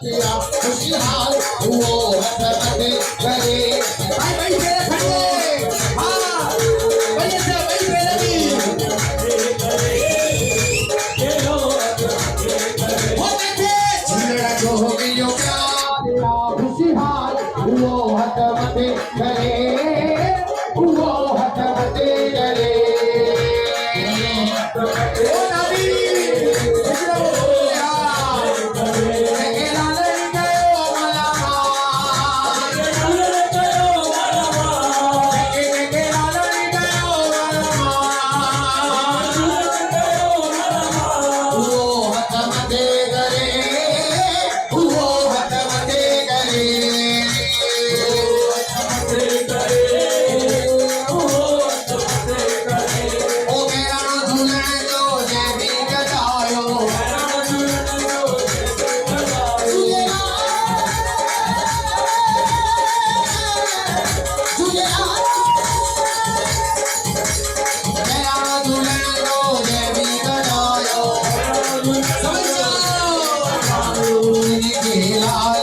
खुशहाल वो हसरत करे भाई भाई तेरे खड़े हाँ भाई से भाई मेरे भी हो बैठे झगड़ा जो हो गई प्यार खुशहाल वो हसरत करे वो हसरत करे ओ नबी समझ जाओ